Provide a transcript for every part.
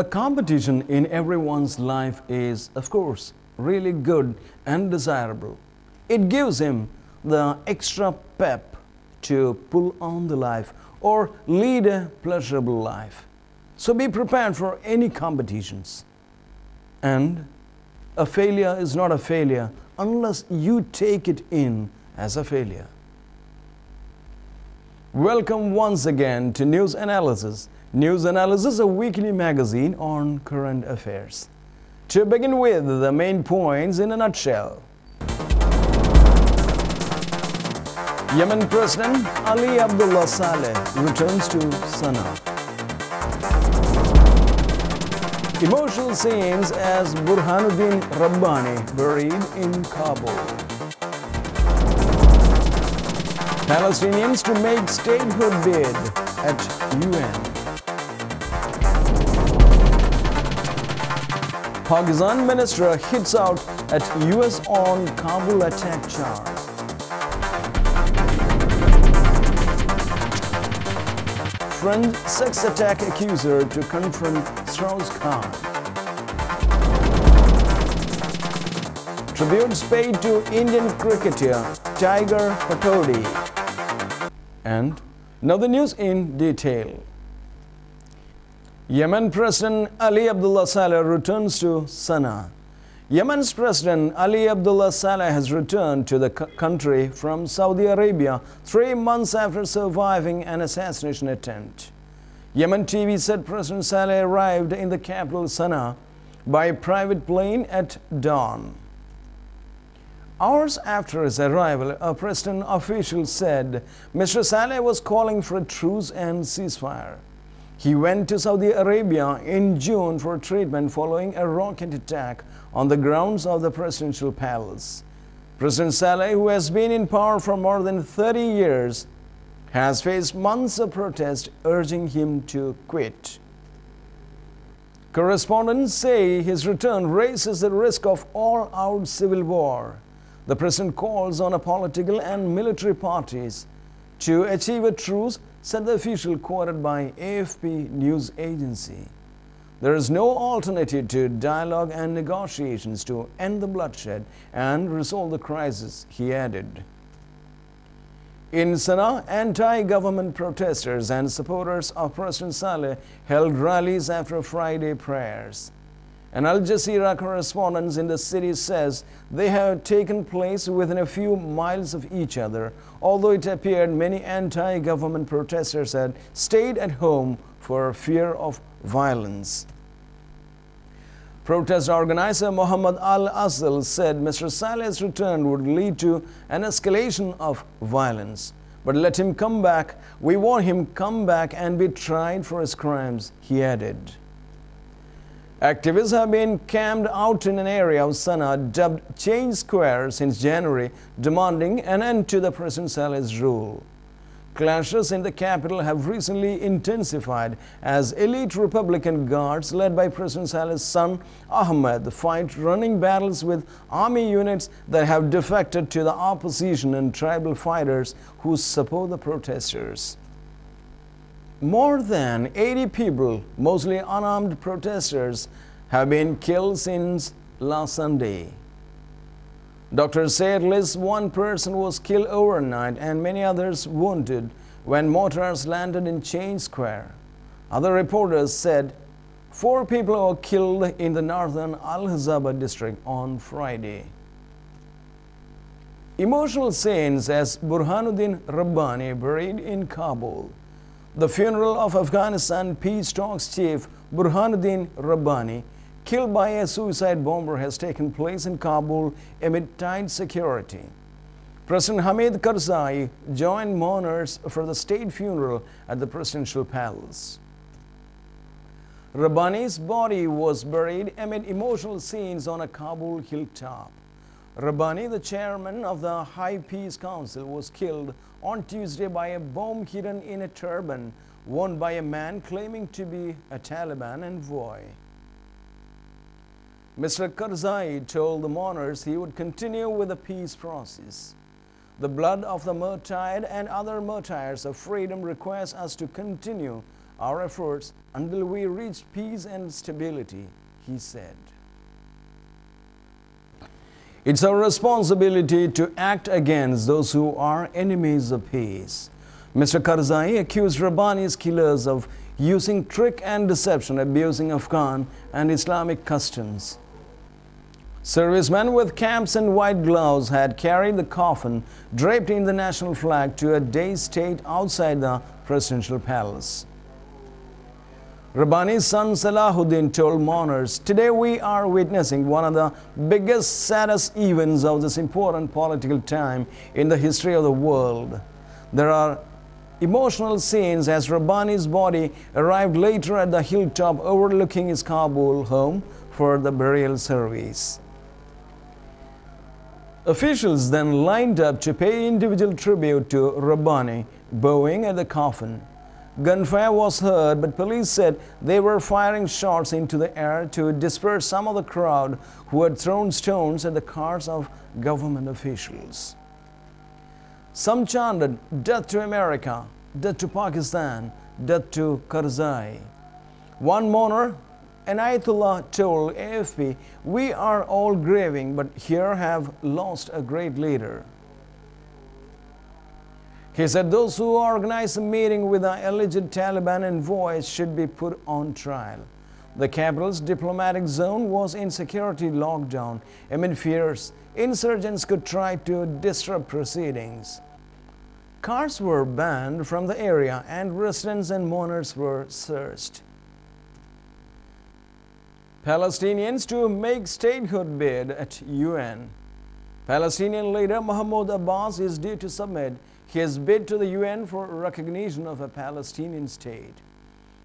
A competition in everyone's life is, of course, really good and desirable. It gives him the extra pep to pull on the life or lead a pleasurable life. So be prepared for any competitions. And a failure is not a failure unless you take it in as a failure. Welcome once again to News Analysis. News Analysis, a weekly magazine on current affairs. To begin with, the main points in a nutshell. Yemen President Ali Abdullah Saleh returns to Sanaa. Emotional scenes as Burhanuddin Rabbani buried in Kabul. Palestinians to make statehood bid at UN. Pakistan minister hits out at US on Kabul attack charge. French sex attack accuser to confront Strauss-Kahn. Tributes paid to Indian cricketer Tiger Pataudi. And now the news in detail. Yemen President Ali Abdullah Saleh returns to Sanaa. Yemen's President Ali Abdullah Saleh has returned to the country from Saudi Arabia 3 months after surviving an assassination attempt. Yemen TV said President Saleh arrived in the capital Sanaa by private plane at dawn. Hours after his arrival, a President official said Mr. Saleh was calling for a truce and ceasefire. He went to Saudi Arabia in June for treatment following a rocket attack on the grounds of the presidential palace. President Saleh, who has been in power for more than 30 years, has faced months of protest urging him to quit. Correspondents say his return raises the risk of all-out civil war. The president calls on political and military parties to achieve a truce, said the official quoted by AFP news agency. There is no alternative to dialogue and negotiations to end the bloodshed and resolve the crisis, he added. In Sanaa, anti-government protesters and supporters of President Saleh held rallies after Friday prayers. An Al Jazeera correspondent in the city says they have taken place within a few miles of each other, although it appeared many anti-government protesters had stayed at home for fear of violence. Protest organizer Muhammad Al-Asl said Mr. Saleh's return would lead to an escalation of violence. But let him come back. We want him come back and be tried for his crimes, he added. Activists have been camped out in an area of Sanaa dubbed Change Square since January, demanding an end to the President Saleh's rule. Clashes in the capital have recently intensified as elite Republican guards led by President Saleh's son Ahmed fight running battles with army units that have defected to the opposition and tribal fighters who support the protesters. More than 80 people, mostly unarmed protesters, have been killed since last Sunday. Doctors say at least one person was killed overnight and many others wounded when mortars landed in Change Square. Other reporters said 4 people were killed in the northern Al-Hazaba district on Friday. Emotional scenes as Burhanuddin Rabbani buried in Kabul. The funeral of Afghanistan peace talks chief Burhanuddin Rabbani, killed by a suicide bomber, has taken place in Kabul amid tight security. President Hamid Karzai joined mourners for the state funeral at the presidential palace. Rabbani's body was buried amid emotional scenes on a Kabul hilltop. Rabbani, the chairman of the High Peace Council, was killed on Tuesday by a bomb hidden in a turban worn by a man claiming to be a Taliban envoy. Mr. Karzai told the mourners he would continue with the peace process. The blood of the martyred and other martyrs of freedom requires us to continue our efforts until we reach peace and stability, he said. It's our responsibility to act against those who are enemies of peace. Mr. Karzai accused Rabbani's killers of using trick and deception, abusing Afghan and Islamic customs. Servicemen with caps and white gloves had carried the coffin draped in the national flag to a day state outside the presidential palace. Rabbani's son Salahuddin told mourners, "Today we are witnessing one of the biggest, saddest events of this important political time in the history of the world. There are emotional scenes as Rabbani's body arrived later at the hilltop overlooking his Kabul home for the burial service. Officials then lined up to pay individual tribute to Rabbani, bowing at the coffin. Gunfire was heard, but police said they were firing shots into the air to disperse some of the crowd who had thrown stones at the cars of government officials. Some chanted, "Death to America, death to Pakistan, death to Karzai." One mourner, an Ayatollah, told AFP, "We are all grieving, but here have lost a great leader." He said those who organized a meeting with the alleged Taliban envoys should be put on trial. The capital's diplomatic zone was in security lockdown. Amid fears, insurgents could try to disrupt proceedings. Cars were banned from the area and residents and mourners were searched. Palestinians to make statehood bid at UN. Palestinian leader Mahmoud Abbas is due to submit his bid to the UN for recognition of a Palestinian state.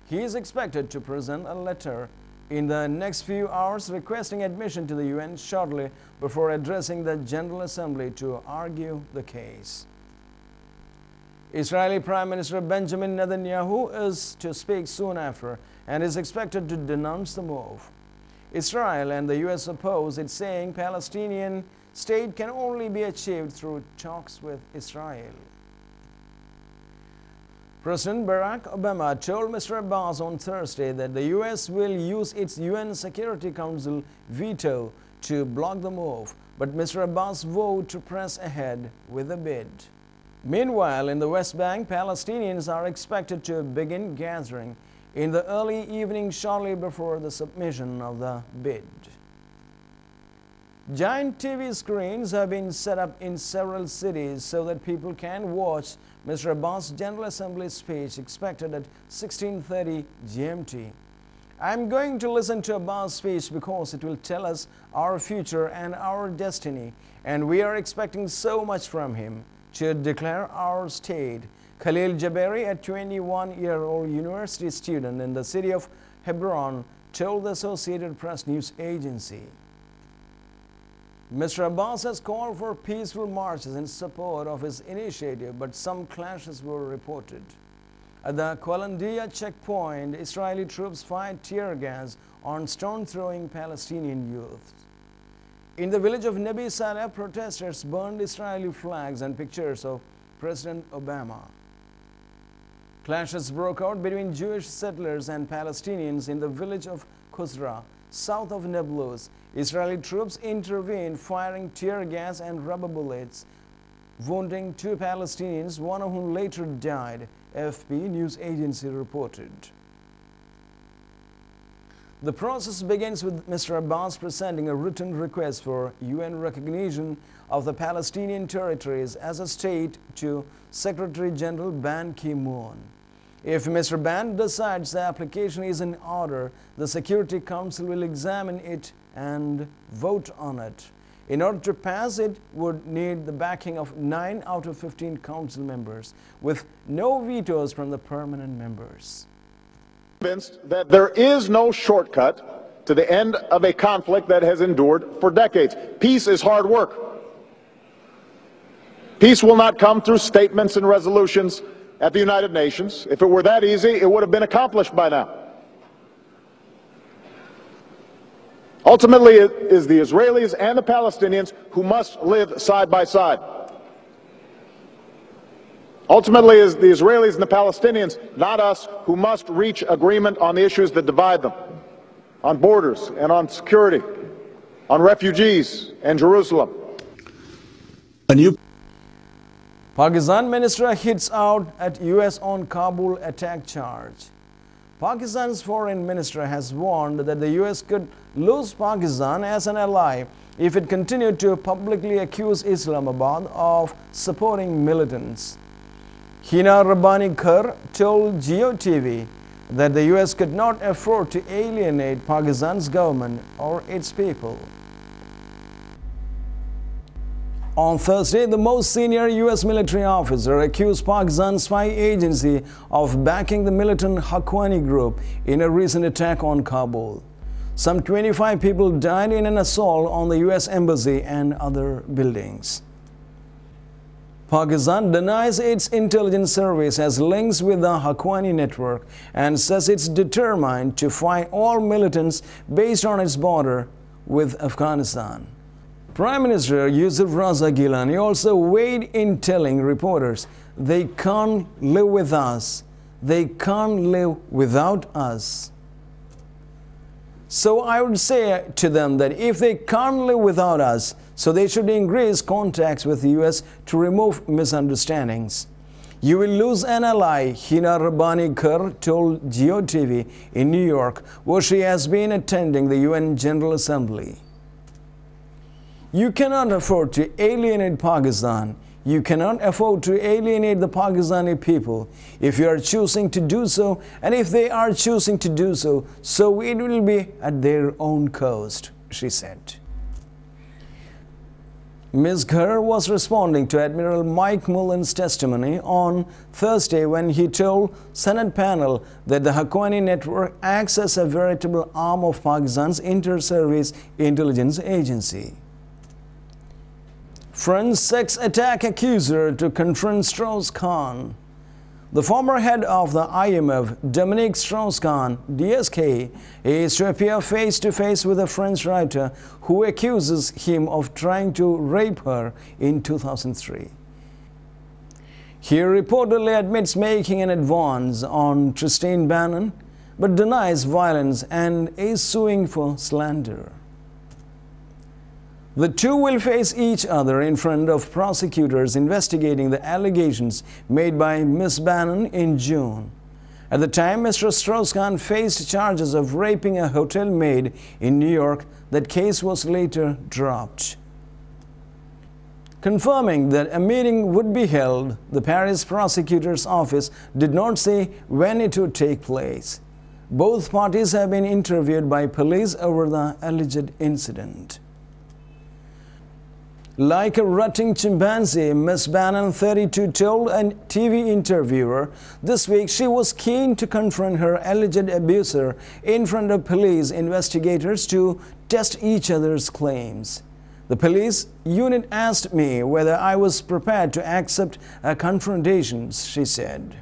He is expected to present a letter in the next few hours requesting admission to the UN shortly before addressing the General Assembly to argue the case. Israeli Prime Minister Benjamin Netanyahu is to speak soon after and is expected to denounce the move. Israel and the US oppose it, saying Palestinian state can only be achieved through talks with Israel. President Barack Obama told Mr. Abbas on Thursday that the US will use its UN Security Council veto to block the move, but Mr. Abbas vowed to press ahead with the bid. Meanwhile, in the West Bank, Palestinians are expected to begin gathering in the early evening shortly before the submission of the bid. Giant TV screens have been set up in several cities so that people can watch Mr. Abbas' General Assembly speech expected at 16:30 GMT. "I'm going to listen to Abbas' speech because it will tell us our future and our destiny, and we are expecting so much from him to declare our state," Khalil Jabari, a 21-year-old university student in the city of Hebron, told the Associated Press news agency. Mr. Abbas has called for peaceful marches in support of his initiative, but some clashes were reported. At the Qalandiya checkpoint, Israeli troops fired tear gas on stone-throwing Palestinian youth. In the village of Nebi Saleh, protesters burned Israeli flags and pictures of President Obama. Clashes broke out between Jewish settlers and Palestinians in the village of Khusra, south of Nablus. Israeli troops intervened, firing tear gas and rubber bullets, wounding 2 Palestinians, one of whom later died, AFP news agency reported. The process begins with Mr. Abbas presenting a written request for UN recognition of the Palestinian territories as a state to Secretary General Ban Ki-moon. If Mr. Ban decides the application is in order, the Security Council will examine it and vote on it. In order to pass, it would need the backing of 9 out of 15 council members, with no vetoes from the permanent members. Convinced that there is no shortcut to the end of a conflict that has endured for decades. Peace is hard work. Peace will not come through statements and resolutions at the United Nations. If it were that easy, it would have been accomplished by now. Ultimately, it is the Israelis and the Palestinians who must live side by side. Ultimately, it's the Israelis and the Palestinians, not us, who must reach agreement on the issues that divide them, on borders and on security, on refugees and Jerusalem. Pakistan minister hits out at US on Kabul attack charge. Pakistan's foreign minister has warned that the US could lose Pakistan as an ally if it continued to publicly accuse Islamabad of supporting militants. Hina Rabbani told GeoTV that the US could not afford to alienate Pakistan's government or its people. On Thursday, the most senior US military officer accused Pakistan's spy agency of backing the militant Haqqani group in a recent attack on Kabul. Some 25 people died in an assault on the US embassy and other buildings. Pakistan denies its intelligence service has links with the Haqqani network and says it's determined to fight all militants based on its border with Afghanistan. Prime Minister Yusuf Raza Gilani also weighed in telling reporters they can't live with us, they can't live without us. So I would say to them that if they can't live without us, so they should increase contacts with the US to remove misunderstandings. You will lose an ally, Hina Rabbani told GeoTV in New York, where she has been attending the UN General Assembly. You cannot afford to alienate Pakistan. You cannot afford to alienate the Pakistani people. If you are choosing to do so, and if they are choosing to do so, so it will be at their own cost, she said. Ms. Ghar was responding to Admiral Mike Mullen's testimony on Thursday when he told Senate panel that the Haqqani network acts as a veritable arm of Pakistan's inter-service intelligence agency. French sex attack accuser to confront Strauss-Kahn. The former head of the IMF, Dominique Strauss-Kahn, DSK, is to appear face-to-face with a French writer who accuses him of trying to rape her in 2003. He reportedly admits making an advance on Tristan Bannon, but denies violence and is suing for slander. The two will face each other in front of prosecutors investigating the allegations made by Ms. Bannon in June. At the time, Mr. Strauss-Kahn faced charges of raping a hotel maid in New York. That case was later dropped. Confirming that a meeting would be held, the Paris prosecutor's office did not say when it would take place. Both parties have been interviewed by police over the alleged incident. Like a rutting chimpanzee, Ms. Bannon, 32, told a TV interviewer this week she was keen to confront her alleged abuser in front of police investigators to test each other's claims. The police unit asked me whether I was prepared to accept a confrontation, she said.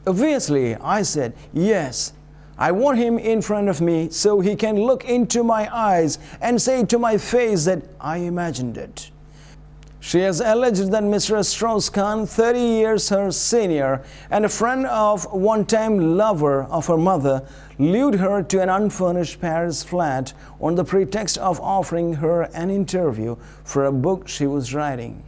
Obviously, I said, yes. I want him in front of me so he can look into my eyes and say to my face that I imagined it. She has alleged that Mr. Strauss-Kahn, 30 years her senior and a friend of one-time lover of her mother, lured her to an unfurnished Paris flat on the pretext of offering her an interview for a book she was writing.